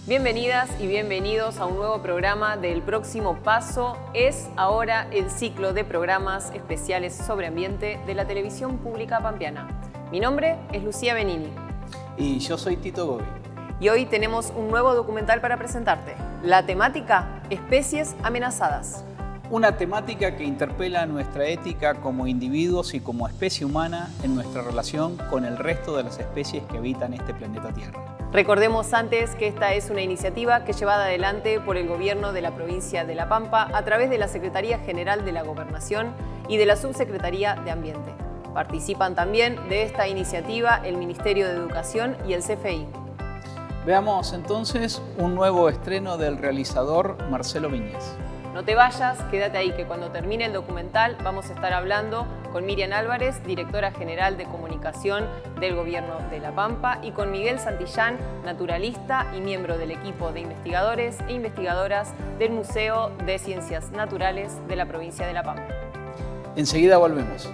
Bienvenidas y bienvenidos a un nuevo programa del Próximo Paso. Es ahora el ciclo de programas especiales sobre ambiente de la televisión pública pampeana. Mi nombre es Lucía Benini. Y yo soy Tito Gobi. Y hoy tenemos un nuevo documental para presentarte. La temática: especies amenazadas. Una temática que interpela nuestra ética como individuos y como especie humana en nuestra relación con el resto de las especies que habitan este planeta Tierra. Recordemos antes que esta es una iniciativa que es llevada adelante por el Gobierno de la provincia de La Pampa a través de la Secretaría General de la Gobernación y de la Subsecretaría de Ambiente. Participan también de esta iniciativa el Ministerio de Educación y el CFI. Veamos entonces un nuevo estreno del realizador Marcelo Viñez. No te vayas, quédate ahí que cuando termine el documental vamos a estar hablando con Miriam Álvarez, directora general de comunicación del Gobierno de La Pampa, y con Miguel Santillán, naturalista y miembro del equipo de investigadores e investigadoras del Museo de Ciencias Naturales de la provincia de La Pampa. Enseguida volvemos.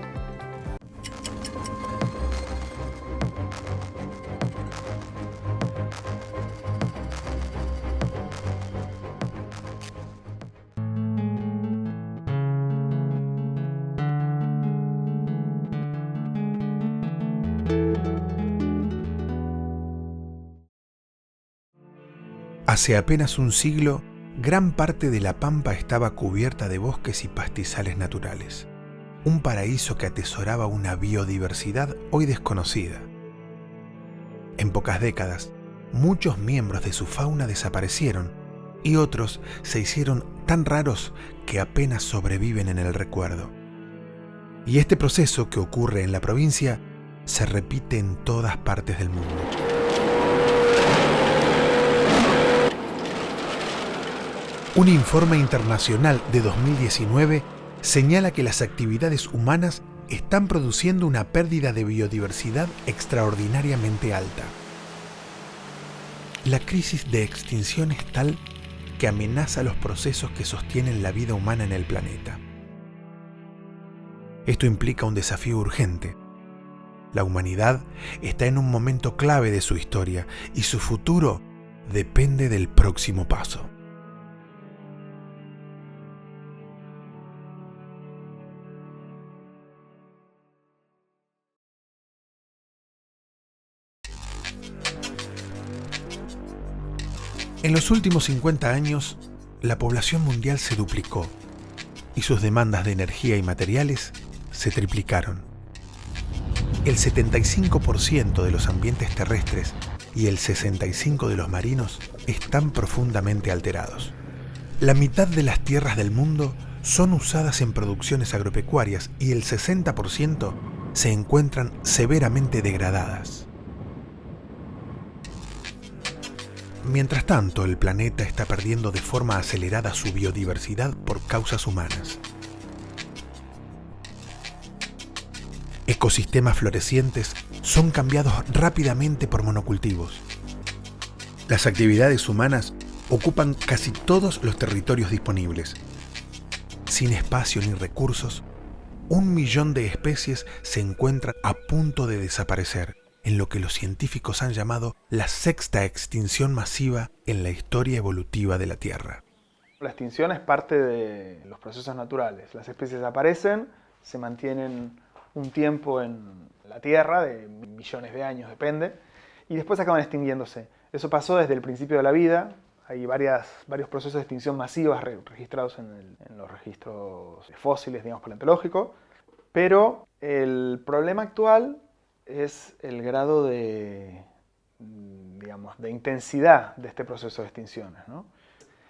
Hace apenas un siglo, gran parte de La Pampa estaba cubierta de bosques y pastizales naturales. Un paraíso que atesoraba una biodiversidad hoy desconocida. En pocas décadas, muchos miembros de su fauna desaparecieron y otros se hicieron tan raros que apenas sobreviven en el recuerdo. Y este proceso que ocurre en la provincia se repite en todas partes del mundo. Un informe internacional de 2019 señala que las actividades humanas están produciendo una pérdida de biodiversidad extraordinariamente alta. La crisis de extinción es tal que amenaza los procesos que sostienen la vida humana en el planeta. Esto implica un desafío urgente. La humanidad está en un momento clave de su historia y su futuro depende del próximo paso. En los últimos 50 años, la población mundial se duplicó y sus demandas de energía y materiales se triplicaron. El 75% de los ambientes terrestres y el 65% de los marinos están profundamente alterados. La mitad de las tierras del mundo son usadas en producciones agropecuarias y el 60% se encuentran severamente degradadas. Mientras tanto, el planeta está perdiendo de forma acelerada su biodiversidad por causas humanas. Ecosistemas florecientes son cambiados rápidamente por monocultivos. Las actividades humanas ocupan casi todos los territorios disponibles. Sin espacio ni recursos, 1 millón de especies se encuentran a punto de desaparecer, en lo que los científicos han llamado la sexta extinción masiva en la historia evolutiva de la Tierra. La extinción es parte de los procesos naturales. Las especies aparecen, se mantienen un tiempo en la Tierra, de millones de años depende, y después acaban extinguiéndose. Eso pasó desde el principio de la vida. Hay varios procesos de extinción masivas registrados en los registros fósiles, digamos, paleontológicos, pero el problema actual es el grado de intensidad de este proceso de extinciones, ¿no?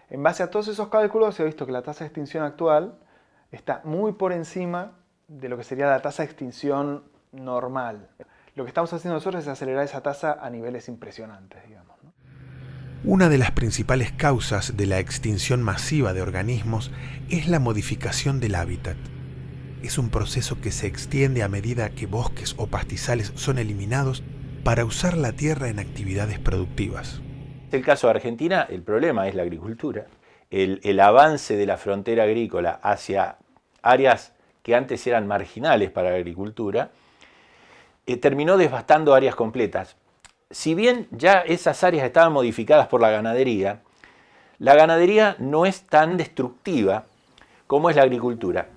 En base a todos esos cálculos se ha visto que la tasa de extinción actual está muy por encima de lo que sería la tasa de extinción normal. Lo que estamos haciendo nosotros es acelerar esa tasa a niveles impresionantes, digamos, ¿no? Una de las principales causas de la extinción masiva de organismos es la modificación del hábitat. Es un proceso que se extiende a medida que bosques o pastizales son eliminados para usar la tierra en actividades productivas. En el caso de Argentina, el problema es la agricultura. El avance de la frontera agrícola hacia áreas que antes eran marginales para la agricultura terminó devastando áreas completas. si bien ya esas áreas estaban modificadas por la ganadería no es tan destructiva como es la agricultura.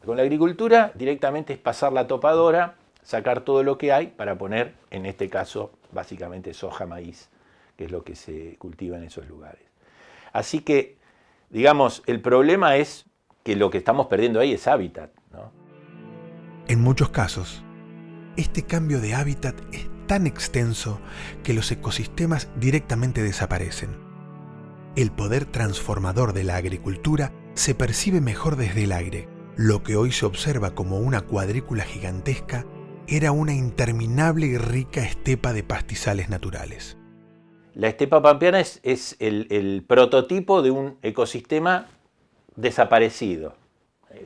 Con la agricultura directamente es pasar la topadora, sacar todo lo que hay para poner, en este caso, básicamente soja, maíz, que es lo que se cultiva en esos lugares. Así que, digamos, el problema es que lo que estamos perdiendo ahí es hábitat, ¿no? En muchos casos, este cambio de hábitat es tan extenso que los ecosistemas directamente desaparecen. El poder transformador de la agricultura se percibe mejor desde el aire. Lo que hoy se observa como una cuadrícula gigantesca era una interminable y rica estepa de pastizales naturales. La estepa pampeana es el prototipo de un ecosistema desaparecido.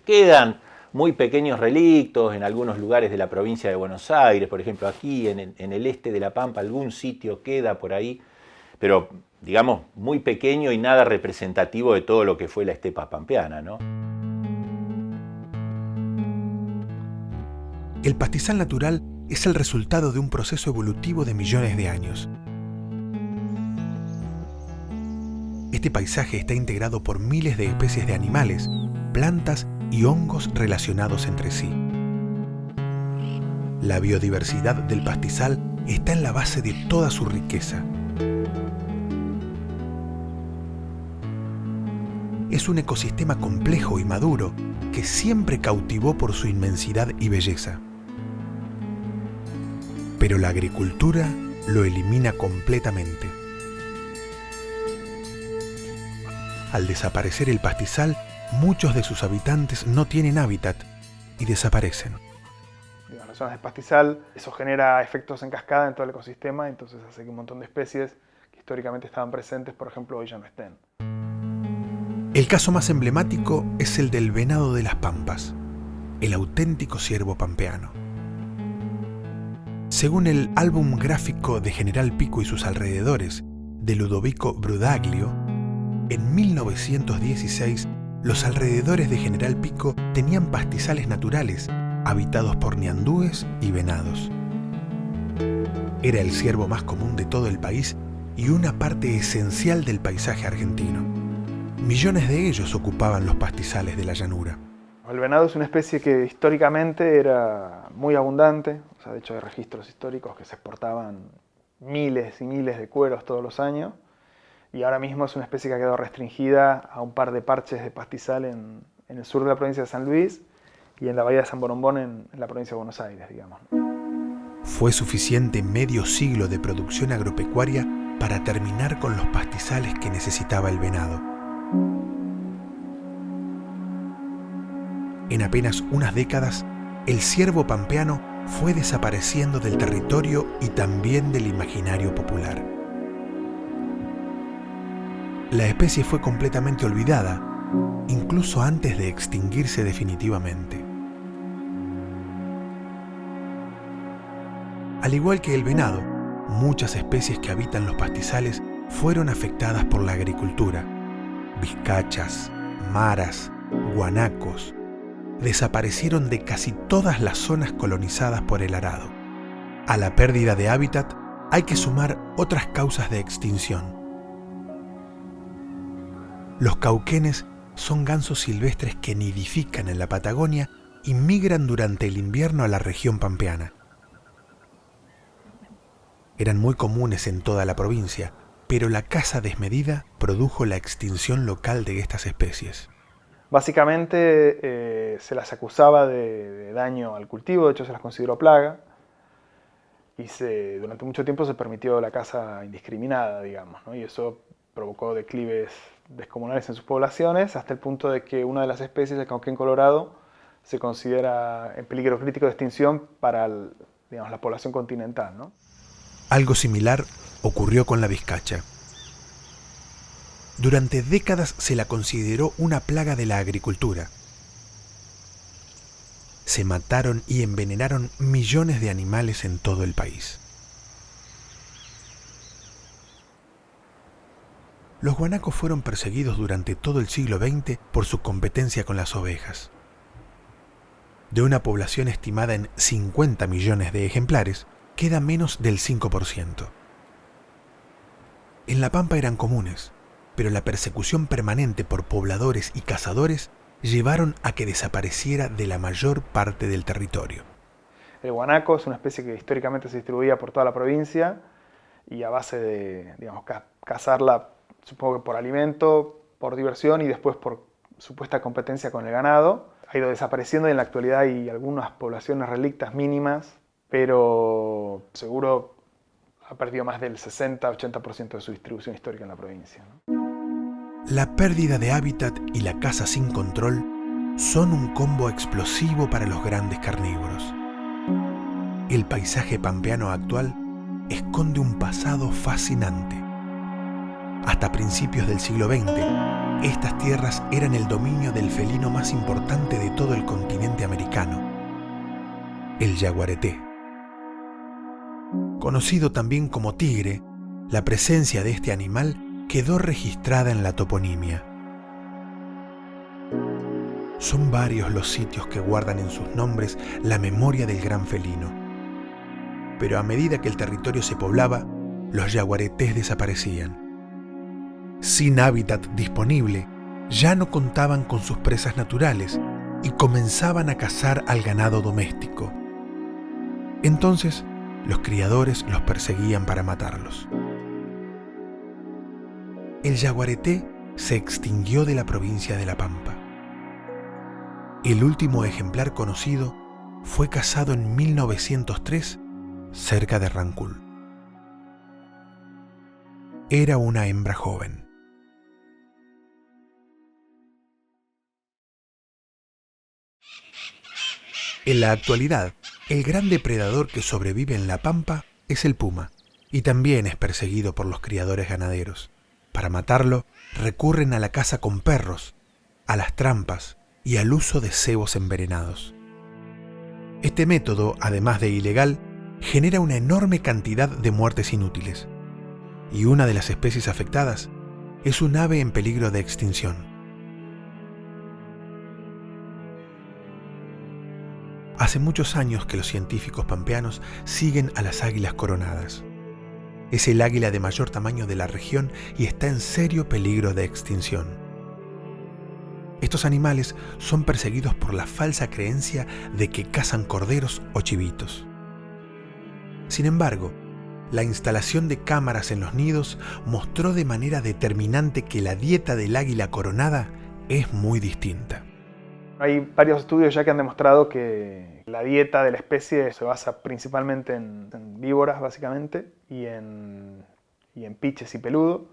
Quedan muy pequeños relictos en algunos lugares de la provincia de Buenos Aires, por ejemplo aquí en el este de La Pampa, algún sitio queda por ahí, pero digamos muy pequeño y nada representativo de todo lo que fue la estepa pampeana, ¿no? El pastizal natural es el resultado de un proceso evolutivo de millones de años. Este paisaje está integrado por miles de especies de animales, plantas y hongos relacionados entre sí. La biodiversidad del pastizal está en la base de toda su riqueza. Es un ecosistema complejo y maduro que siempre cautivó por su inmensidad y belleza. Pero la agricultura lo elimina completamente. Al desaparecer el pastizal, muchos de sus habitantes no tienen hábitat y desaparecen. En las zonas de pastizal, eso genera efectos en cascada en todo el ecosistema, entonces hace que un montón de especies que históricamente estaban presentes, por ejemplo, hoy ya no estén. El caso más emblemático es el del venado de las pampas, el auténtico ciervo pampeano. Según el álbum gráfico de General Pico y sus alrededores, de Ludovico Brudaglio, en 1916 los alrededores de General Pico tenían pastizales naturales, habitados por ñandúes y venados. Era el ciervo más común de todo el país y una parte esencial del paisaje argentino. Millones de ellos ocupaban los pastizales de la llanura. El venado es una especie que históricamente era muy abundante, o sea, de hecho hay registros históricos que se exportaban miles y miles de cueros todos los años, y ahora mismo es una especie que ha quedado restringida a un par de parches de pastizal en el sur de la provincia de San Luis y en la bahía de San Borombón en la provincia de Buenos Aires, digamos. Fue suficiente medio siglo de producción agropecuaria para terminar con los pastizales que necesitaba el venado. En apenas unas décadas, el ciervo pampeano fue desapareciendo del territorio y también del imaginario popular. La especie fue completamente olvidada, incluso antes de extinguirse definitivamente. Al igual que el venado, muchas especies que habitan los pastizales fueron afectadas por la agricultura. Vizcachas, maras, guanacos, desaparecieron de casi todas las zonas colonizadas por el arado. A la pérdida de hábitat hay que sumar otras causas de extinción. Los cauquenes son gansos silvestres que nidifican en la Patagonia y migran durante el invierno a la región pampeana. Eran muy comunes en toda la provincia, pero la caza desmedida produjo la extinción local de estas especies. Básicamente se las acusaba de daño al cultivo, de hecho se las consideró plaga, y durante mucho tiempo se permitió la caza indiscriminada, digamos, ¿no? Y eso provocó declives descomunales en sus poblaciones, hasta el punto de que una de las especies, el cauquén colorado, se considera en peligro crítico de extinción para la población continental, ¿no? Algo similar ocurrió con la vizcacha. Durante décadas se la consideró una plaga de la agricultura. Se mataron y envenenaron millones de animales en todo el país. Los guanacos fueron perseguidos durante todo el siglo XX por su competencia con las ovejas. De una población estimada en 50 millones de ejemplares, queda menos del 5%. En la Pampa eran comunes, pero la persecución permanente por pobladores y cazadores llevaron a que desapareciera de la mayor parte del territorio. El guanaco es una especie que históricamente se distribuía por toda la provincia y a base de, digamos, cazarla, supongo que por alimento, por diversión y después por supuesta competencia con el ganado, ha ido desapareciendo y en la actualidad hay algunas poblaciones relictas mínimas, pero seguro ha perdido más del 60-80% de su distribución histórica en la provincia, ¿no? La pérdida de hábitat y la caza sin control son un combo explosivo para los grandes carnívoros. El paisaje pampeano actual esconde un pasado fascinante. Hasta principios del siglo XX, estas tierras eran el dominio del felino más importante de todo el continente americano, el yaguareté. Conocido también como tigre, la presencia de este animal quedó registrada en la toponimia. Son varios los sitios que guardan en sus nombres la memoria del gran felino. Pero a medida que el territorio se poblaba, los yaguaretés desaparecían. Sin hábitat disponible, ya no contaban con sus presas naturales y comenzaban a cazar al ganado doméstico. Entonces, los criadores los perseguían para matarlos. El yaguareté se extinguió de la provincia de La Pampa. El último ejemplar conocido fue cazado en 1903 cerca de Rancul. Era una hembra joven. En la actualidad, el gran depredador que sobrevive en La Pampa es el puma, y también es perseguido por los criadores ganaderos. Para matarlo, recurren a la caza con perros, a las trampas y al uso de cebos envenenados. Este método, además de ilegal, genera una enorme cantidad de muertes inútiles, y una de las especies afectadas es un ave en peligro de extinción. Hace muchos años que los científicos pampeanos siguen a las águilas coronadas. Es el águila de mayor tamaño de la región y está en serio peligro de extinción. Estos animales son perseguidos por la falsa creencia de que cazan corderos o chivitos. Sin embargo, la instalación de cámaras en los nidos mostró de manera determinante que la dieta del águila coronada es muy distinta. Hay varios estudios ya que han demostrado que la dieta de la especie se basa principalmente en víboras, básicamente, y en piches y peludo.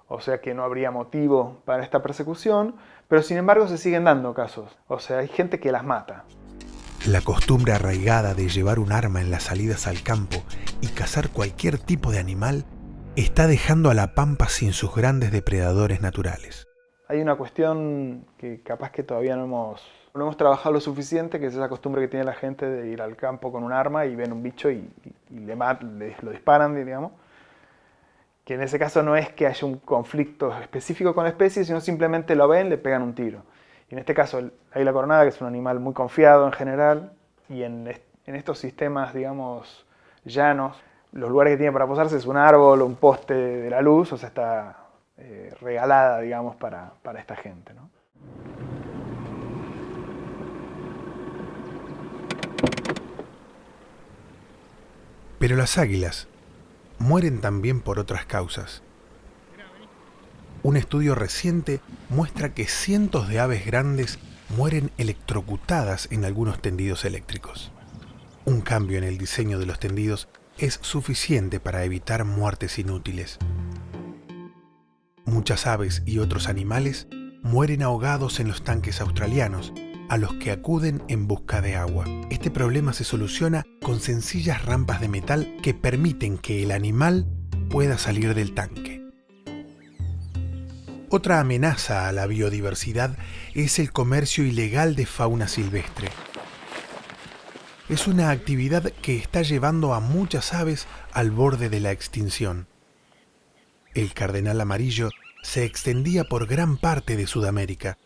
O sea que no habría motivo para esta persecución, pero sin embargo se siguen dando casos. O sea, hay gente que las mata. La costumbre arraigada de llevar un arma en las salidas al campo y cazar cualquier tipo de animal está dejando a la Pampa sin sus grandes depredadores naturales. Hay una cuestión que capaz que todavía no hemos trabajado lo suficiente, que es esa costumbre que tiene la gente de ir al campo con un arma y ven un bicho y lo disparan, digamos. Que en ese caso no es que haya un conflicto específico con la especie, sino simplemente lo ven, le pegan un tiro. Y en este caso, el águila coronada, que es un animal muy confiado en general, y en estos sistemas, digamos, llanos, los lugares que tiene para posarse es un árbol o un poste de la luz, o sea, está regalada, digamos, para esta gente, ¿no? Pero las águilas mueren también por otras causas. Un estudio reciente muestra que cientos de aves grandes mueren electrocutadas en algunos tendidos eléctricos. Un cambio en el diseño de los tendidos es suficiente para evitar muertes inútiles. Muchas aves y otros animales mueren ahogados en los tanques australianos, a los que acuden en busca de agua. Este problema se soluciona con sencillas rampas de metal que permiten que el animal pueda salir del tanque. Otra amenaza a la biodiversidad es el comercio ilegal de fauna silvestre. Es una actividad que está llevando a muchas aves al borde de la extinción. El cardenal amarillo se extendía por gran parte de Sudamérica,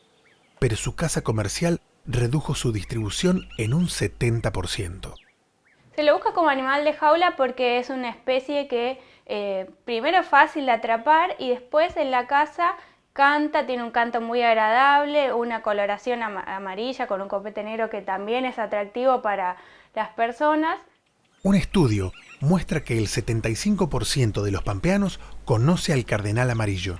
pero su caza comercial redujo su distribución en un 70%. Se lo busca como animal de jaula porque es una especie que primero es fácil de atrapar y después en la casa canta, tiene un canto muy agradable, una coloración amarilla con un copete negro que también es atractivo para las personas. Un estudio muestra que el 75% de los pampeanos conoce al cardenal amarillo,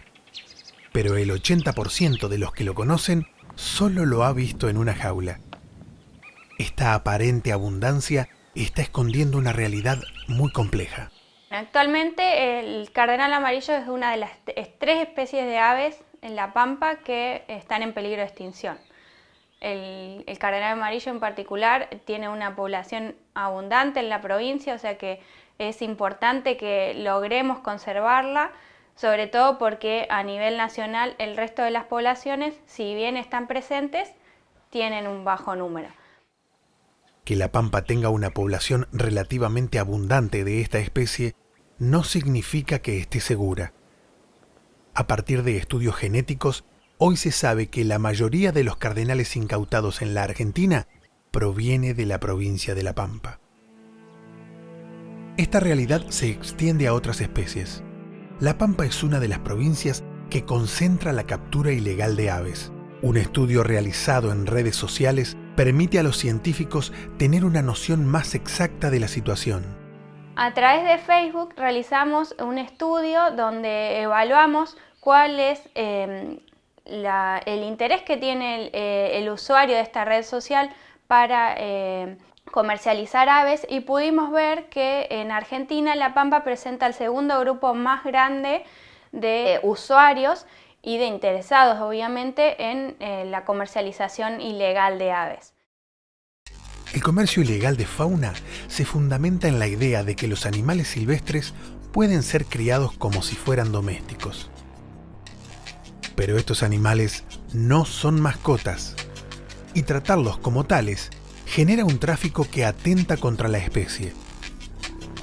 pero el 80% de los que lo conocen solo lo ha visto en una jaula. Esta aparente abundancia está escondiendo una realidad muy compleja. Actualmente el cardenal amarillo es una de las 3 especies de aves en la Pampa que están en peligro de extinción. El cardenal amarillo en particular tiene una población abundante en la provincia, o sea que es importante que logremos conservarla, sobre todo porque a nivel nacional el resto de las poblaciones, si bien están presentes, tienen un bajo número. Que la Pampa tenga una población relativamente abundante de esta especie no significa que esté segura. A partir de estudios genéticos, hoy se sabe que la mayoría de los cardenales incautados en la Argentina proviene de la provincia de La Pampa. Esta realidad se extiende a otras especies. La Pampa es una de las provincias que concentra la captura ilegal de aves. Un estudio realizado en redes sociales permite a los científicos tener una noción más exacta de la situación. A través de Facebook realizamos un estudio donde evaluamos cuál es el interés que tiene el usuario de esta red social para comercializar aves y pudimos ver que en Argentina La Pampa presenta el segundo grupo más grande de usuarios y de interesados, obviamente, en la comercialización ilegal de aves. El comercio ilegal de fauna se fundamenta en la idea de que los animales silvestres pueden ser criados como si fueran domésticos. Pero estos animales no son mascotas, y tratarlos como tales genera un tráfico que atenta contra la especie.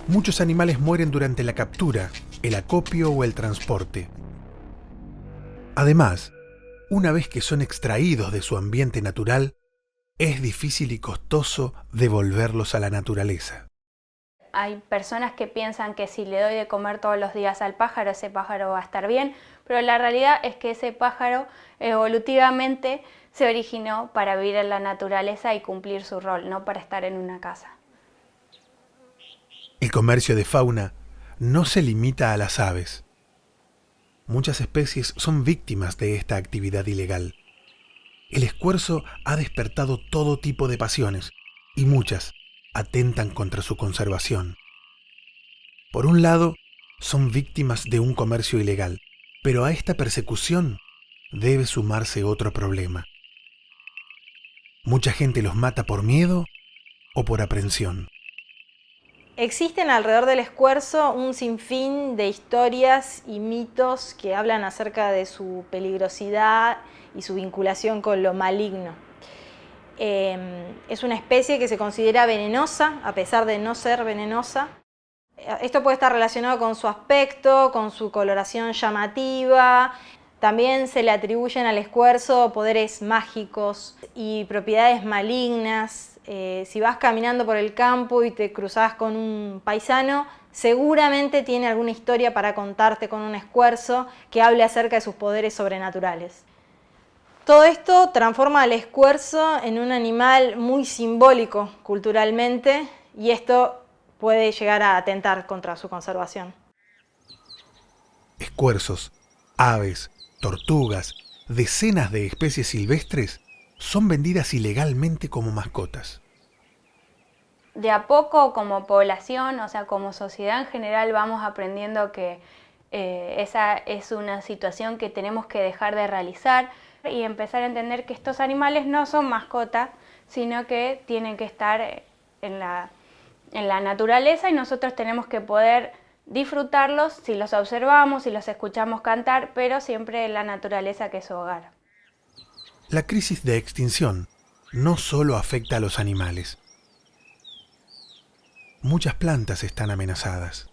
Muchos animales mueren durante la captura, el acopio o el transporte. Además, una vez que son extraídos de su ambiente natural, es difícil y costoso devolverlos a la naturaleza. Hay personas que piensan que si le doy de comer todos los días al pájaro, ese pájaro va a estar bien, pero la realidad es que ese pájaro evolutivamente se originó para vivir en la naturaleza y cumplir su rol, no para estar en una casa. El comercio de fauna no se limita a las aves. Muchas especies son víctimas de esta actividad ilegal. El escuerzo ha despertado todo tipo de pasiones y muchas atentan contra su conservación. Por un lado, son víctimas de un comercio ilegal, pero a esta persecución debe sumarse otro problema. Mucha gente los mata por miedo o por aprensión. Existen alrededor del escuerzo un sinfín de historias y mitos que hablan acerca de su peligrosidad y su vinculación con lo maligno. Es una especie que se considera venenosa, a pesar de no ser venenosa. Esto puede estar relacionado con su aspecto, con su coloración llamativa. También se le atribuyen al escuerzo poderes mágicos y propiedades malignas. Si vas caminando por el campo y te cruzás con un paisano, seguramente tiene alguna historia para contarte con un escuerzo que hable acerca de sus poderes sobrenaturales. Todo esto transforma al escuerzo en un animal muy simbólico culturalmente y esto puede llegar a atentar contra su conservación. Escuerzos, aves, tortugas, decenas de especies silvestres son vendidas ilegalmente como mascotas. De a poco, como población, o sea, como sociedad en general, vamos aprendiendo que esa es una situación que tenemos que dejar de realizar y empezar a entender que estos animales no son mascotas, sino que tienen que estar en la naturaleza y nosotros tenemos que poder disfrutarlos si los observamos, si los escuchamos cantar, pero siempre en la naturaleza que es su hogar. La crisis de extinción no solo afecta a los animales. Muchas plantas están amenazadas.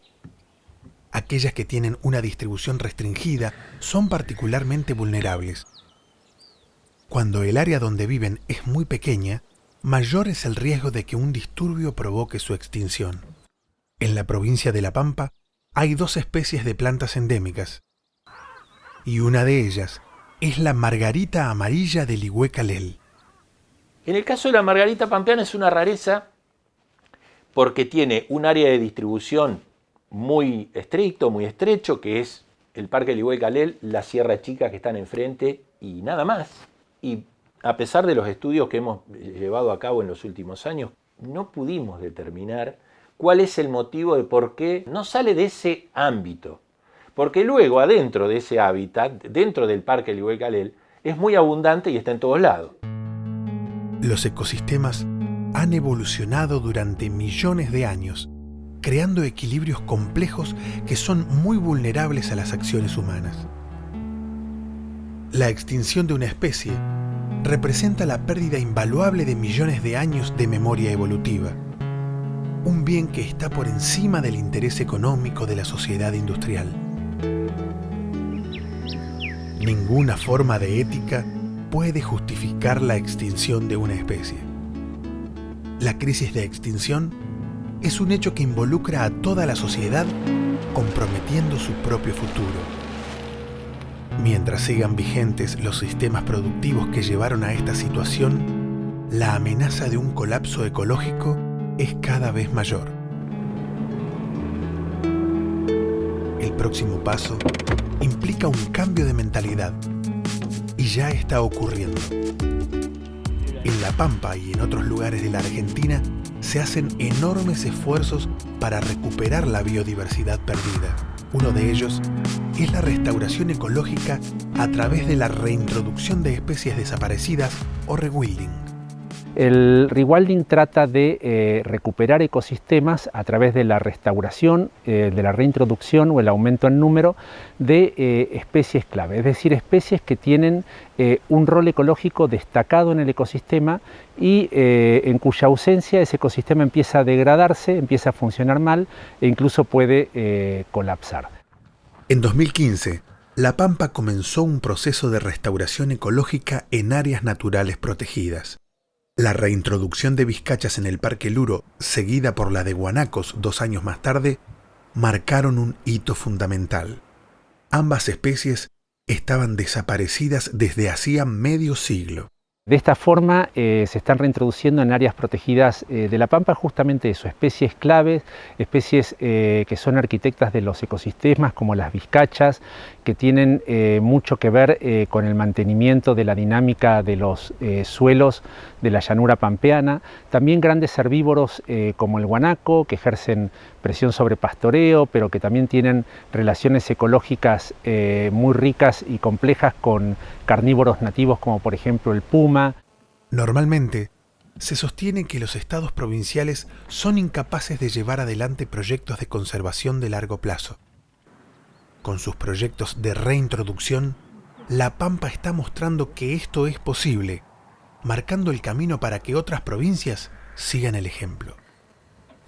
Aquellas que tienen una distribución restringida son particularmente vulnerables. Cuando el área donde viven es muy pequeña, mayor es el riesgo de que un disturbio provoque su extinción. En la provincia de La Pampa hay 2 especies de plantas endémicas, y una de ellas es la margarita amarilla de Ligüe Calel. En el caso de la margarita pampeana es una rareza porque tiene un área de distribución muy estricto, muy estrecho, que es el Parque Ligüe Calel, la Sierra Chica que están enfrente y nada más. Y a pesar de los estudios que hemos llevado a cabo en los últimos años, no pudimos determinar cuál es el motivo de por qué no sale de ese ámbito. Porque luego, adentro de ese hábitat, dentro del Parque Ligüe Calel, es muy abundante y está en todos lados. Los ecosistemas han evolucionado durante millones de años, creando equilibrios complejos que son muy vulnerables a las acciones humanas. La extinción de una especie representa la pérdida invaluable de millones de años de memoria evolutiva, un bien que está por encima del interés económico de la sociedad industrial. Ninguna forma de ética puede justificar la extinción de una especie. La crisis de extinción es un hecho que involucra a toda la sociedad, comprometiendo su propio futuro. Mientras sigan vigentes los sistemas productivos que llevaron a esta situación, la amenaza de un colapso ecológico es cada vez mayor. El próximo paso implica un cambio de mentalidad, y ya está ocurriendo. En La Pampa y en otros lugares de la Argentina se hacen enormes esfuerzos para recuperar la biodiversidad perdida. Uno de ellos es la restauración ecológica a través de la reintroducción de especies desaparecidas o rewilding. El rewilding trata de recuperar ecosistemas a través de la restauración, de la reintroducción o el aumento en número de especies clave, es decir, especies que tienen un rol ecológico destacado en el ecosistema y en cuya ausencia ese ecosistema empieza a degradarse, empieza a funcionar mal e incluso puede colapsar. En 2015, La Pampa comenzó un proceso de restauración ecológica en áreas naturales protegidas. La reintroducción de vizcachas en el Parque Luro, seguida por la de guanacos 2 años más tarde, marcaron un hito fundamental. Ambas especies estaban desaparecidas desde hacía medio siglo. De esta forma se están reintroduciendo en áreas protegidas de La Pampa justamente eso, especies claves, especies que son arquitectas de los ecosistemas como las vizcachas, que tienen mucho que ver con el mantenimiento de la dinámica de los suelos de la llanura pampeana. También grandes herbívoros como el guanaco, que ejercen presión sobre pastoreo, pero que también tienen relaciones ecológicas muy ricas y complejas con carnívoros nativos como por ejemplo el puma. Normalmente, se sostiene que los estados provinciales son incapaces de llevar adelante proyectos de conservación de largo plazo. Con sus proyectos de reintroducción, La Pampa está mostrando que esto es posible, marcando el camino para que otras provincias sigan el ejemplo.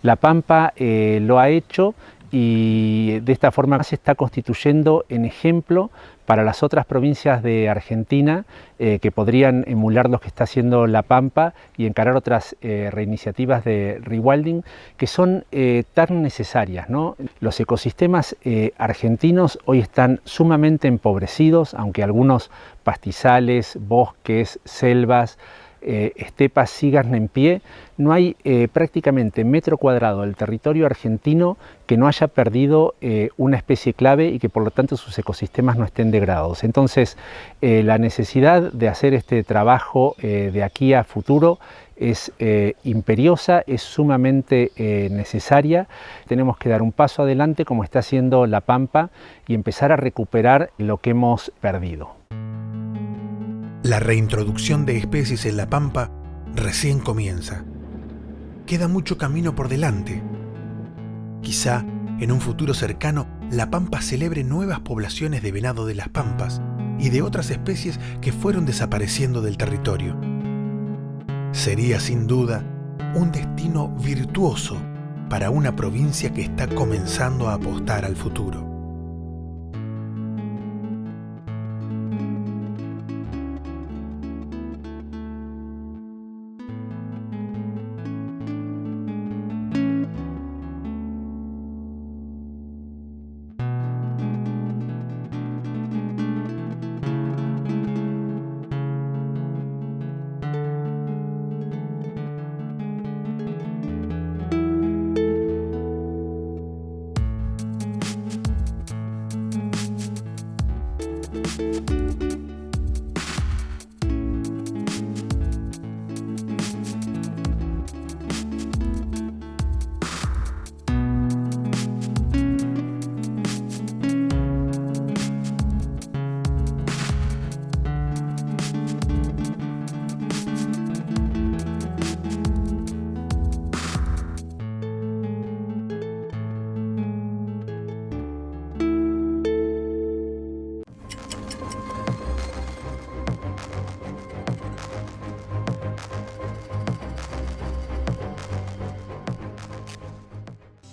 La Pampa lo ha hecho y de esta forma se está constituyendo en ejemplo para las otras provincias de Argentina que podrían emular lo que está haciendo La Pampa y encarar otras reiniciativas de rewilding que son tan necesarias, ¿no? Los ecosistemas argentinos hoy están sumamente empobrecidos, aunque algunos pastizales, bosques, selvas, estepas sigan en pie, no hay prácticamente metro cuadrado del territorio argentino que no haya perdido una especie clave y que por lo tanto sus ecosistemas no estén degradados. Entonces la necesidad de hacer este trabajo de aquí a futuro es imperiosa, es sumamente necesaria. Tenemos que dar un paso adelante como está haciendo La Pampa y empezar a recuperar lo que hemos perdido. La reintroducción de especies en La Pampa recién comienza. Queda mucho camino por delante. Quizá, en un futuro cercano, La Pampa celebre nuevas poblaciones de venado de las pampas y de otras especies que fueron desapareciendo del territorio. Sería, sin duda, un destino virtuoso para una provincia que está comenzando a apostar al futuro.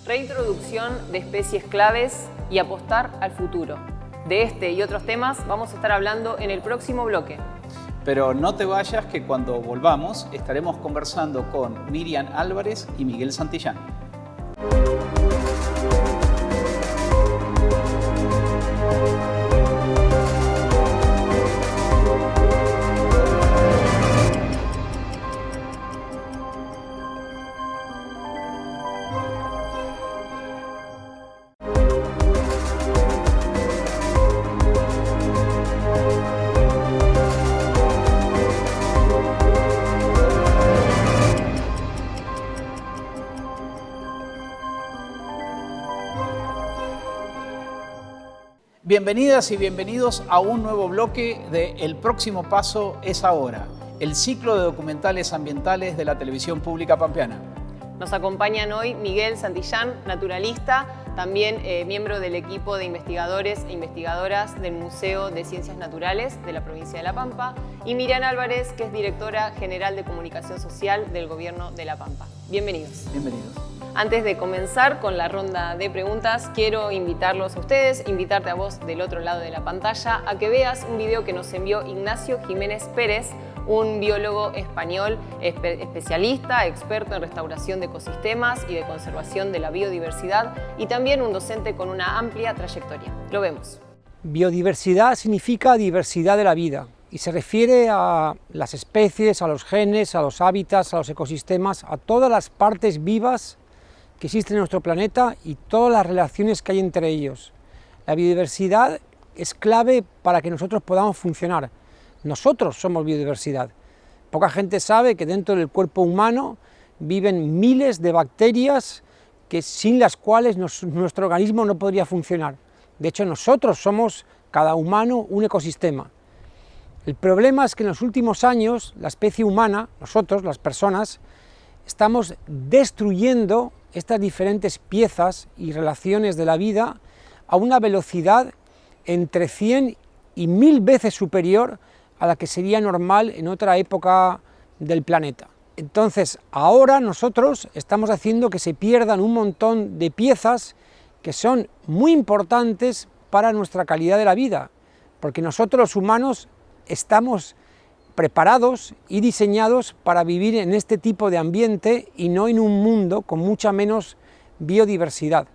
Reintroducción de especies claves y apostar al futuro. De este y otros temas vamos a estar hablando en el próximo bloque. Pero no te vayas, que cuando volvamos estaremos conversando con Miriam Álvarez y Miguel Santillán. Bienvenidas y bienvenidos a un nuevo bloque de El próximo paso es ahora, el ciclo de documentales ambientales de la televisión pública pampeana. Nos acompañan hoy Miguel Santillán, naturalista, también miembro del equipo de investigadores e investigadoras del Museo de Ciencias Naturales de la provincia de La Pampa, y Miriam Álvarez, que es directora general de comunicación social del Gobierno de La Pampa. Bienvenidos. Bienvenidos. Antes de comenzar con la ronda de preguntas, quiero invitarlos a ustedes, invitarte a vos del otro lado de la pantalla, a que veas un video que nos envió Ignacio Jiménez Pérez, un biólogo español especialista, experto en restauración de ecosistemas y de conservación de la biodiversidad, y también un docente con una amplia trayectoria. Lo vemos. Biodiversidad significa diversidad de la vida y se refiere a las especies, a los genes, a los hábitats, a los ecosistemas, a todas las partes vivas que existen en nuestro planeta y todas las relaciones que hay entre ellos. La biodiversidad es clave para que nosotros podamos funcionar. Nosotros somos biodiversidad. Poca gente sabe que dentro del cuerpo humano viven miles de bacterias sin las cuales nuestro organismo no podría funcionar. De hecho, nosotros somos, cada humano, un ecosistema. El problema es que en los últimos años, la especie humana, nosotros, las personas, estamos destruyendo estas diferentes piezas y relaciones de la vida a una velocidad entre 100 y 1000 veces superior a la que sería normal en otra época del planeta. Entonces, ahora nosotros estamos haciendo que se pierdan un montón de piezas que son muy importantes para nuestra calidad de la vida, porque nosotros los humanos estamos preparados y diseñados para vivir en este tipo de ambiente y no en un mundo con mucha menos biodiversidad.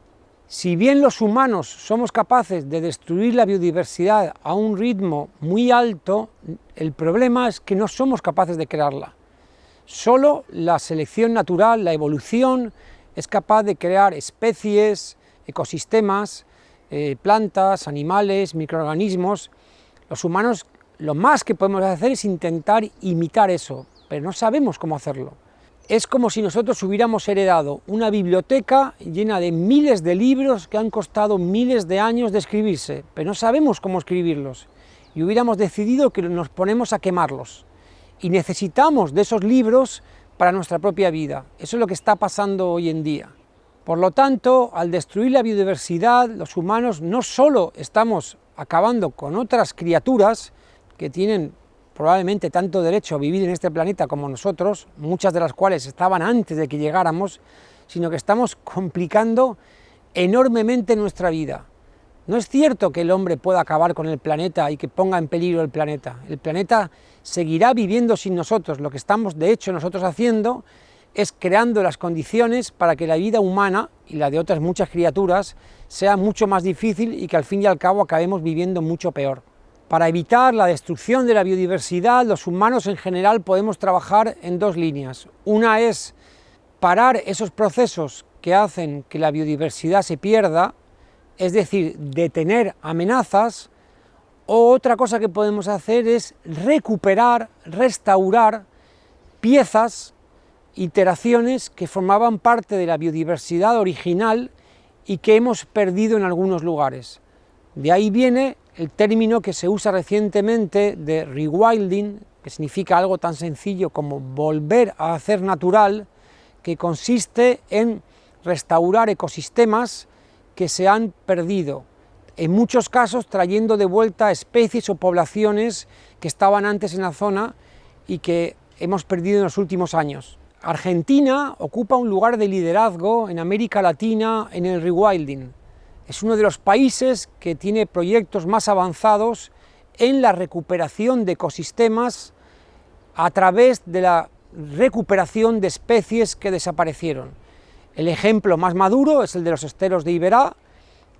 Si bien los humanos somos capaces de destruir la biodiversidad a un ritmo muy alto, el problema es que no somos capaces de crearla. Solo la selección natural, la evolución, es capaz de crear especies, ecosistemas, plantas, animales, microorganismos. Los humanos, lo más que podemos hacer es intentar imitar eso, pero no sabemos cómo hacerlo. Es como si nosotros hubiéramos heredado una biblioteca llena de miles de libros que han costado miles de años de escribirse, pero no sabemos cómo escribirlos, y hubiéramos decidido que nos ponemos a quemarlos. Y necesitamos de esos libros para nuestra propia vida. Eso es lo que está pasando hoy en día. Por lo tanto, al destruir la biodiversidad, los humanos no solo estamos acabando con otras criaturas que tienen probablemente tanto derecho a vivir en este planeta como nosotros, muchas de las cuales estaban antes de que llegáramos, sino que estamos complicando enormemente nuestra vida. No es cierto que el hombre pueda acabar con el planeta y que ponga en peligro el planeta. El planeta seguirá viviendo sin nosotros. Lo que estamos de hecho nosotros haciendo es creando las condiciones para que la vida humana y la de otras muchas criaturas sea mucho más difícil y que al fin y al cabo acabemos viviendo mucho peor. Para evitar la destrucción de la biodiversidad, los humanos en general podemos trabajar en dos líneas. Una es parar esos procesos que hacen que la biodiversidad se pierda, es decir, detener amenazas, Otra cosa que podemos hacer es recuperar, restaurar piezas, iteraciones que formaban parte de la biodiversidad original y que hemos perdido en algunos lugares. De ahí viene el término que se usa recientemente de rewilding, que significa algo tan sencillo como volver a hacer natural, que consiste en restaurar ecosistemas que se han perdido, en muchos casos trayendo de vuelta especies o poblaciones que estaban antes en la zona y que hemos perdido en los últimos años. Argentina ocupa un lugar de liderazgo en América Latina en el rewilding. Es uno de los países que tiene proyectos más avanzados en la recuperación de ecosistemas a través de la recuperación de especies que desaparecieron. El ejemplo más maduro es el de los esteros de Iberá,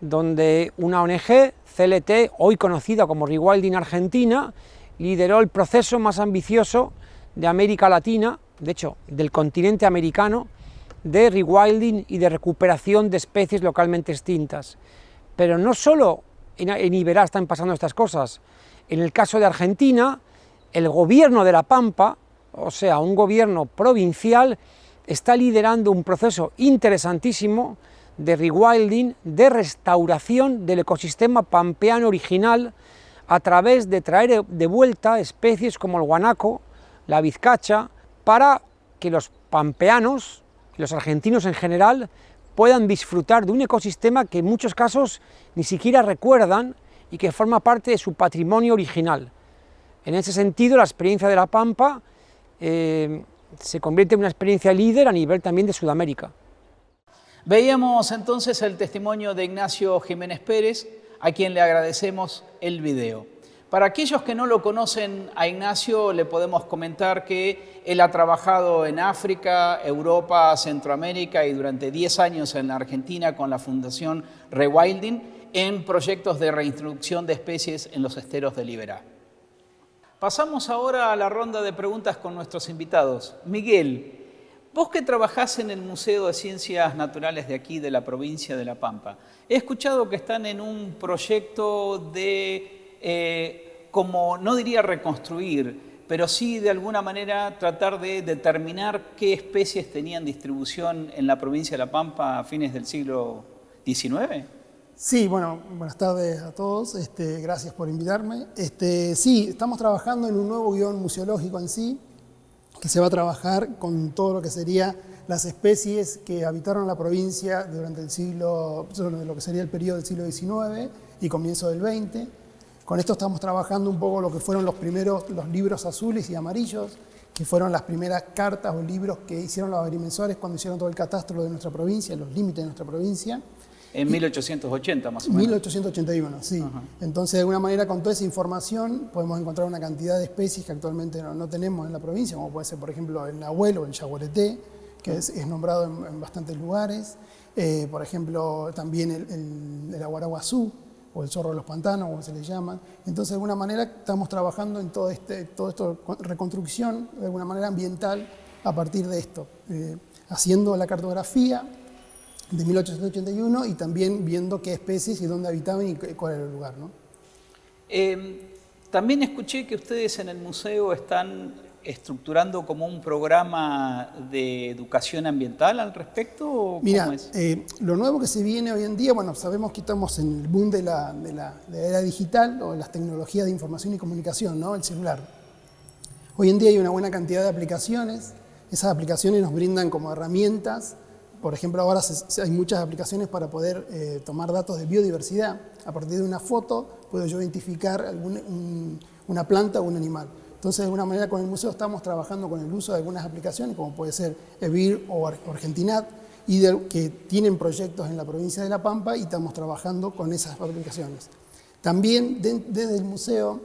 donde una ONG, CLT, hoy conocida como Rewilding Argentina, lideró el proceso más ambicioso de América Latina, de hecho, del continente americano, de rewilding y de recuperación de especies localmente extintas. Pero no solo en Iberá están pasando estas cosas. En el caso de Argentina, el gobierno de La Pampa, o sea, un gobierno provincial, está liderando un proceso interesantísimo de rewilding, de restauración del ecosistema pampeano original a través de traer de vuelta especies como el guanaco, la vizcacha, para que los pampeanos, los argentinos en general, puedan disfrutar de un ecosistema que en muchos casos ni siquiera recuerdan y que forma parte de su patrimonio original. En ese sentido, la experiencia de La Pampa se convierte en una experiencia líder a nivel también de Sudamérica. Veíamos entonces el testimonio de Ignacio Jiménez Pérez, a quien le agradecemos el video. Para aquellos que no lo conocen a Ignacio, le podemos comentar que él ha trabajado en África, Europa, Centroamérica y durante 10 años en la Argentina con la Fundación Rewilding en proyectos de reintroducción de especies en los esteros del Iberá. Pasamos ahora a la ronda de preguntas con nuestros invitados. Miguel, vos que trabajás en el Museo de Ciencias Naturales de aquí, de la provincia de La Pampa, he escuchado que están en un proyecto de como no diría reconstruir, pero sí de alguna manera tratar de determinar qué especies tenían distribución en la provincia de La Pampa a fines del siglo XIX. Sí, bueno, buenas tardes a todos, gracias por invitarme. Sí, estamos trabajando en un nuevo guión museológico en sí, que se va a trabajar con todo lo que sería las especies que habitaron la provincia durante el siglo, lo que sería el periodo del siglo XIX y comienzo del XX. Con esto estamos trabajando un poco lo que fueron los libros azules y amarillos, que fueron las primeras cartas o libros que hicieron los agrimensores cuando hicieron todo el catastro de nuestra provincia, los límites de nuestra provincia. En 1880 más o menos. 1881, sí. Ajá. Entonces, de alguna manera, con toda esa información podemos encontrar una cantidad de especies que actualmente no tenemos en la provincia, como puede ser, por ejemplo, el nahuel o el yaguareté, que es nombrado en bastantes lugares. Por ejemplo, también el aguaraguazú, o el zorro de los pantanos, como se le llama. Entonces, de alguna manera, estamos trabajando en todo esto, reconstrucción, de alguna manera ambiental, a partir de esto, haciendo la cartografía de 1881 y también viendo qué especies y dónde habitaban y cuál era el lugar, ¿no? También escuché que ustedes en el museo están estructurando como un programa de educación ambiental al respecto. Mira, lo nuevo que se viene hoy en día, bueno, sabemos que estamos en el boom de la era digital o de las tecnologías de información y comunicación, ¿no? El celular. Hoy en día hay una buena cantidad de aplicaciones. Esas aplicaciones nos brindan como herramientas. Por ejemplo, ahora hay muchas aplicaciones para poder tomar datos de biodiversidad. A partir de una foto puedo yo identificar una planta o un animal. Entonces, de alguna manera, con el museo estamos trabajando con el uso de algunas aplicaciones, como puede ser EVIR o Argentinat, que tienen proyectos en la provincia de La Pampa y estamos trabajando con esas aplicaciones. También desde el museo,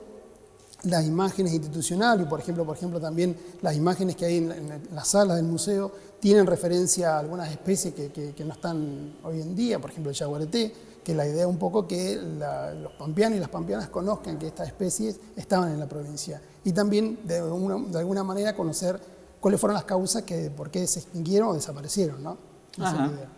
las imágenes institucionales, y por ejemplo también las imágenes que hay en las salas del museo, tienen referencia a algunas especies que no están hoy en día, por ejemplo el yaguareté, que la idea es un poco que los pampeanos y las pampeanas conozcan que estas especies estaban en la provincia. Y también, de alguna manera, conocer cuáles fueron las causas por qué se extinguieron o desaparecieron, ¿no? Esa es la idea.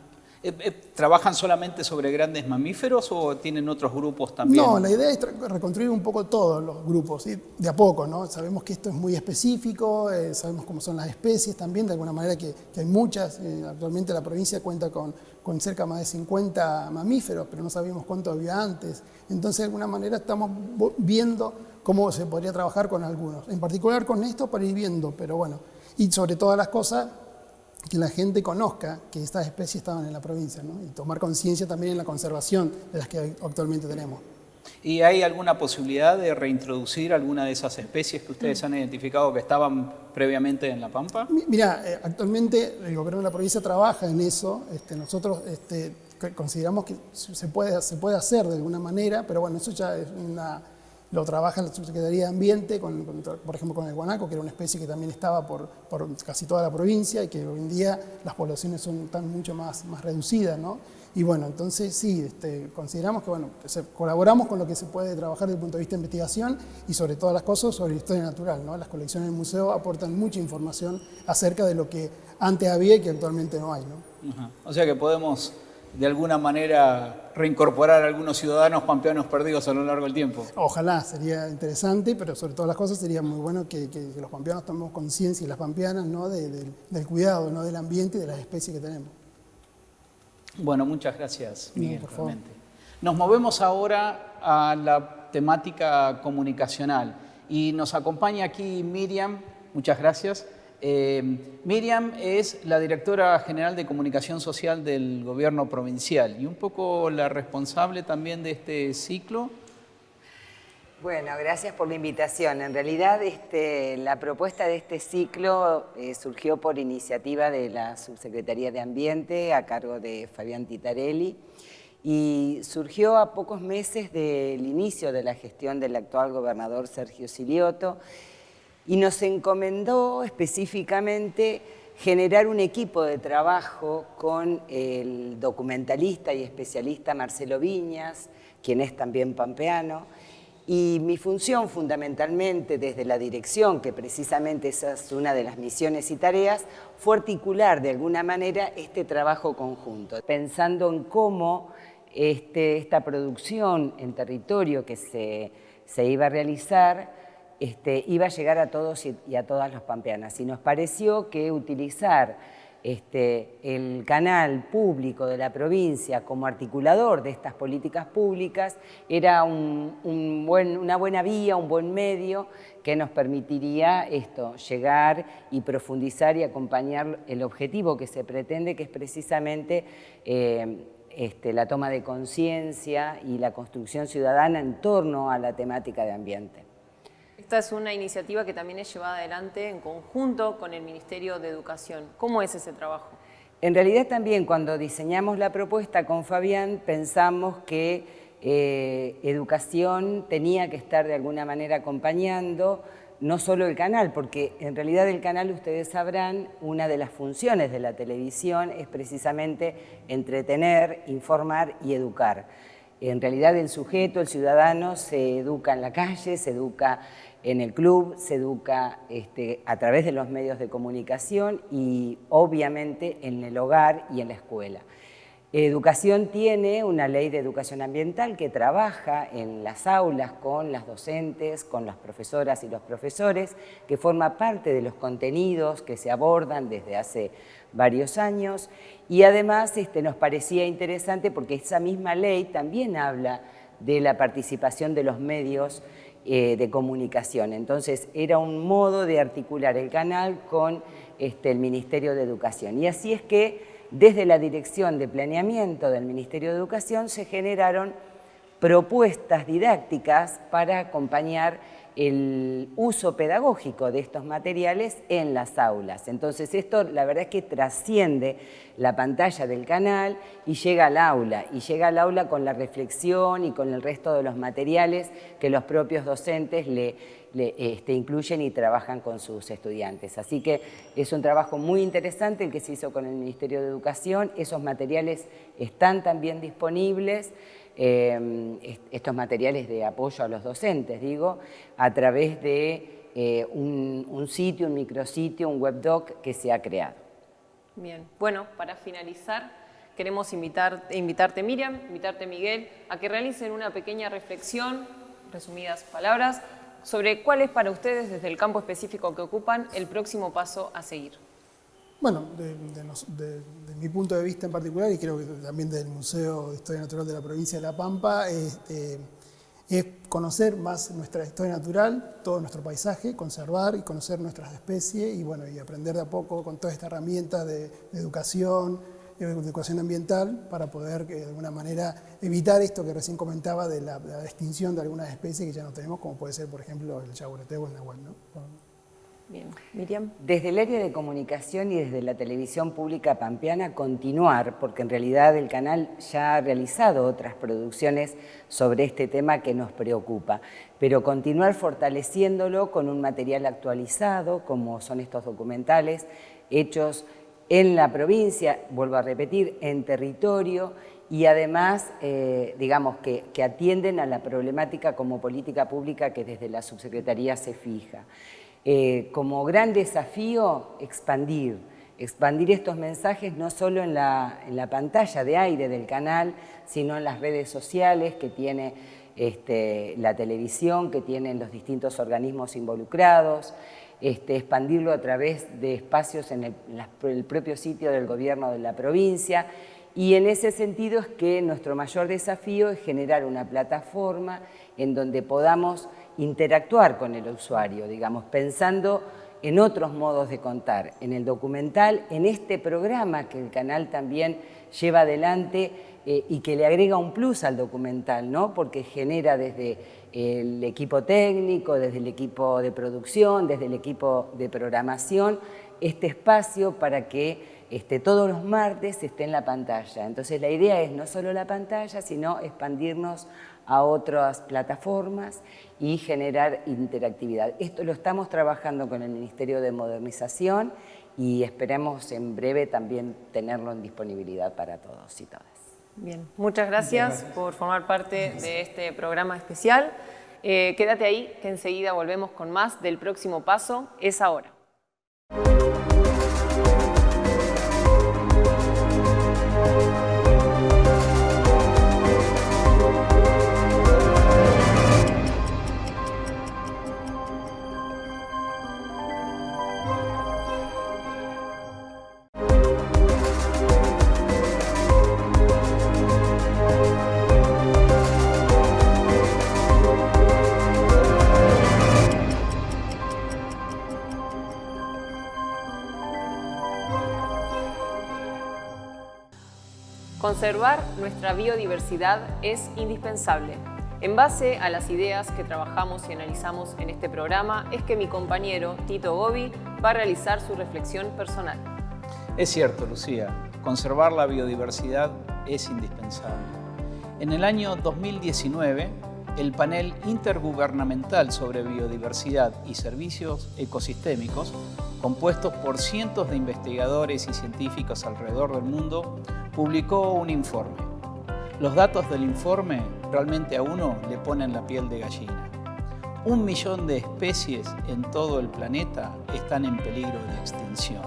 ¿Trabajan solamente sobre grandes mamíferos o tienen otros grupos también? No, la idea es reconstruir un poco todos los grupos, ¿sí? De a poco, ¿no? Sabemos que esto es muy específico, sabemos cómo son las especies también, de alguna manera que hay muchas. Actualmente la provincia cuenta con cerca más de 50 mamíferos, pero no sabíamos cuánto había antes. Entonces, de alguna manera estamos viendo cómo se podría trabajar con algunos. En particular con esto para ir viendo, pero bueno. Y sobre todas las cosas, que la gente conozca que estas especies estaban en la provincia, ¿no? Y tomar conciencia también en la conservación de las que actualmente tenemos. ¿Y hay alguna posibilidad de reintroducir alguna de esas especies que ustedes han identificado que estaban previamente en La Pampa? Mira, actualmente el gobierno de la provincia trabaja en eso. Nosotros consideramos que se puede hacer de alguna manera, pero bueno, eso ya es lo trabaja la Subsecretaría de Ambiente, por ejemplo con el guanaco, que era una especie que también estaba por casi toda la provincia y que hoy en día las poblaciones están mucho más reducidas, ¿no? Y bueno, entonces sí, consideramos que bueno, colaboramos con lo que se puede trabajar desde el punto de vista de investigación y sobre todas las cosas sobre la historia natural, ¿no? Las colecciones del museo aportan mucha información acerca de lo que antes había y que actualmente no hay, ¿no? Ajá. O sea que podemos de alguna manera reincorporar a algunos ciudadanos pampeanos perdidos a lo largo del tiempo. Ojalá, sería interesante, pero sobre todas las cosas sería muy bueno que los pampeanos tomemos conciencia y las pampeanas, ¿no? del cuidado, ¿no? Del ambiente y de las especies que tenemos. Bueno, muchas gracias, Miguel. Por favor. Nos movemos ahora a la temática comunicacional y nos acompaña aquí Miriam, muchas gracias. Miriam es la directora general de comunicación social del gobierno provincial y un poco la responsable también de este ciclo. Bueno, gracias por la invitación. En realidad la propuesta de este ciclo surgió por iniciativa de la Subsecretaría de Ambiente a cargo de Fabián Titarelli y surgió a pocos meses del inicio de la gestión del actual gobernador Sergio Siliotto y nos encomendó específicamente generar un equipo de trabajo con el documentalista y especialista Marcelo Viñas, quien es también pampeano, y mi función fundamentalmente desde la dirección, que precisamente esa es una de las misiones y tareas, fue articular de alguna manera este trabajo conjunto, pensando en cómo esta producción en territorio que se iba a realizar iba a llegar a todos y a todas las pampeanas. Y nos pareció que utilizar el canal público de la provincia como articulador de estas políticas públicas era una buena vía, un buen medio que nos permitiría llegar y profundizar y acompañar el objetivo que se pretende, que es precisamente la toma de conciencia y la construcción ciudadana en torno a la temática de ambiente. Esta es una iniciativa que también es llevada adelante en conjunto con el Ministerio de Educación. ¿Cómo es ese trabajo? En realidad también cuando diseñamos la propuesta con Fabián pensamos que educación tenía que estar de alguna manera acompañando no solo el canal, porque en realidad el canal, ustedes sabrán, una de las funciones de la televisión es precisamente entretener, informar y educar. En realidad el sujeto, el ciudadano, se educa en la calle, se educa en el club, se educa a través de los medios de comunicación y obviamente en el hogar y en la escuela. Educación tiene una ley de educación ambiental que trabaja en las aulas con las docentes, con las profesoras y los profesores, que forma parte de los contenidos que se abordan desde hace varios años y además nos parecía interesante porque esa misma ley también habla de la participación de los medios de comunicación. Entonces era un modo de articular el canal con el Ministerio de Educación. Y así es que desde la Dirección de Planeamiento del Ministerio de Educación se generaron propuestas didácticas para acompañar el uso pedagógico de estos materiales en las aulas. Entonces esto la verdad es que trasciende la pantalla del canal y llega al aula con la reflexión y con el resto de los materiales que los propios docentes incluyen y trabajan con sus estudiantes. Así que es un trabajo muy interesante el que se hizo con el Ministerio de Educación. Esos materiales están también disponibles, estos materiales de apoyo a los docentes, digo, a través de un sitio, un micrositio, un webdoc que se ha creado. Bien, bueno, para finalizar, queremos invitarte Miriam, invitarte Miguel, a que realicen una pequeña reflexión, resumidas palabras, sobre cuál es para ustedes, desde el campo específico que ocupan, el próximo paso a seguir. Bueno, de mi punto de vista en particular, y creo que también del Museo de Historia Natural de la provincia de La Pampa, es conocer más nuestra historia natural, todo nuestro paisaje, conservar y conocer nuestras especies y, bueno, y aprender de a poco con todas estas herramientas de educación ambiental para poder de alguna manera evitar esto que recién comentaba de la extinción de algunas especies que ya no tenemos, como puede ser, por ejemplo, el yaguareté o el nahual, ¿no? Bien, Miriam. Desde el área de comunicación y desde la televisión pública pampeana continuar, porque en realidad el canal ya ha realizado otras producciones sobre este tema que nos preocupa, pero continuar fortaleciéndolo con un material actualizado, como son estos documentales hechos en la provincia, vuelvo a repetir, en territorio, y además, digamos, que atienden a la problemática como política pública que desde la subsecretaría se fija. Como gran desafío, expandir estos mensajes no solo en la pantalla de aire del canal, sino en las redes sociales que tiene la televisión, que tienen los distintos organismos involucrados, expandirlo a través de espacios en el propio sitio del gobierno de la provincia. Y en ese sentido es que nuestro mayor desafío es generar una plataforma en donde podamos interactuar con el usuario, digamos, pensando en otros modos de contar, en el documental, en este programa que el canal también lleva adelante y que le agrega un plus al documental, ¿no? Porque genera desde el equipo técnico, desde el equipo de producción, desde el equipo de programación, este espacio para que todos los martes esté en la pantalla. Entonces la idea es no solo la pantalla, sino expandirnos a otras plataformas y generar interactividad. Esto lo estamos trabajando con el Ministerio de Modernización y esperamos en breve también tenerlo en disponibilidad para todos y todas. Bien, muchas gracias por formar parte de este programa especial. Quédate ahí, que enseguida volvemos con más del próximo paso, es ahora. Conservar nuestra biodiversidad es indispensable. En base a las ideas que trabajamos y analizamos en este programa, es que mi compañero Tito Gobi va a realizar su reflexión personal. Es cierto, Lucía, conservar la biodiversidad es indispensable. En el año 2019, el panel intergubernamental sobre biodiversidad y servicios ecosistémicos, compuestos por cientos de investigadores y científicos alrededor del mundo, publicó un informe. Los datos del informe realmente a uno le ponen la piel de gallina. 1 millón de especies en todo el planeta están en peligro de extinción.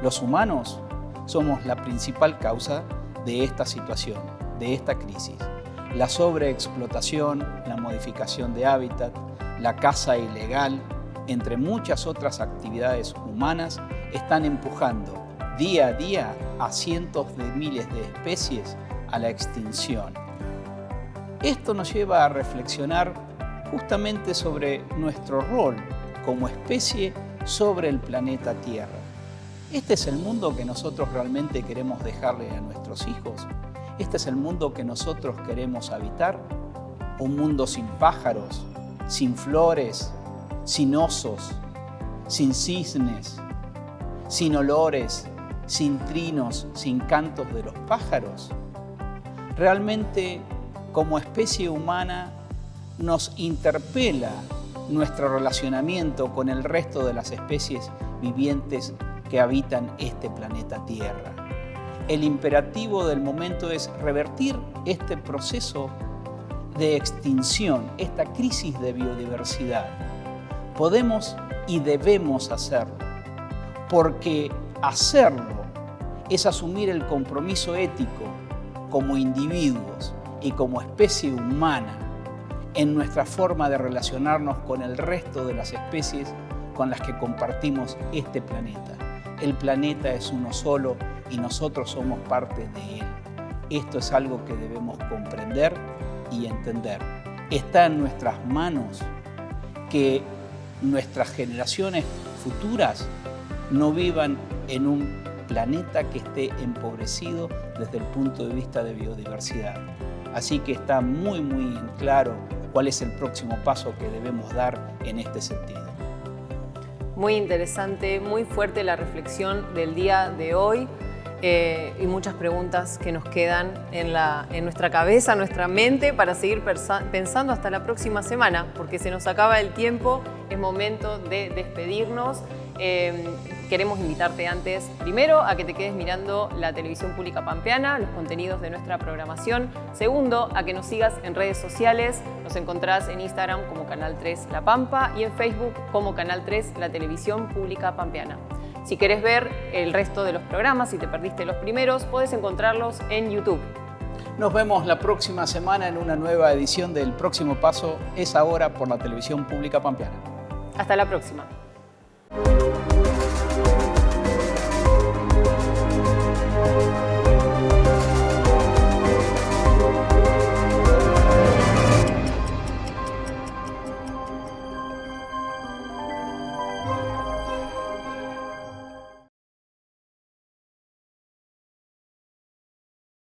Los humanos somos la principal causa de esta situación, de esta crisis. La sobreexplotación, la modificación de hábitat, la caza ilegal, entre muchas otras actividades humanas, están empujando día a día a cientos de miles de especies a la extinción. Esto nos lleva a reflexionar justamente sobre nuestro rol como especie sobre el planeta Tierra. ¿Este es el mundo que nosotros realmente queremos dejarle a nuestros hijos? ¿Este es el mundo que nosotros queremos habitar? ¿Un mundo sin pájaros, sin flores, sin osos, sin cisnes, sin olores, sin trinos, sin cantos de los pájaros? Realmente, como especie humana, nos interpela nuestro relacionamiento con el resto de las especies vivientes que habitan este planeta Tierra. El imperativo del momento es revertir este proceso de extinción, esta crisis de biodiversidad. Podemos y debemos hacerlo, porque hacerlo es asumir el compromiso ético como individuos y como especie humana en nuestra forma de relacionarnos con el resto de las especies con las que compartimos este planeta. El planeta es uno solo y nosotros somos parte de él. Esto es algo que debemos comprender y entender. Está en nuestras manos que nuestras generaciones futuras no vivan en un planeta que esté empobrecido desde el punto de vista de biodiversidad. Así que está muy en claro cuál es el próximo paso que debemos dar en este sentido. Muy interesante, muy fuerte la reflexión del día de hoy. Y muchas preguntas que nos quedan en nuestra cabeza, nuestra mente, para seguir pensando hasta la próxima semana, porque se nos acaba el tiempo, es momento de despedirnos. Queremos invitarte antes, primero, a que te quedes mirando la televisión pública pampeana, los contenidos de nuestra programación. Segundo, a que nos sigas en redes sociales. Nos encontrás en Instagram como Canal 3 La Pampa y en Facebook como Canal 3 La Televisión Pública Pampeana. Si querés ver el resto de los programas, si te perdiste los primeros, podés encontrarlos en YouTube. Nos vemos la próxima semana en una nueva edición del Próximo Paso es ahora por la Televisión Pública Pampeana. Hasta la próxima.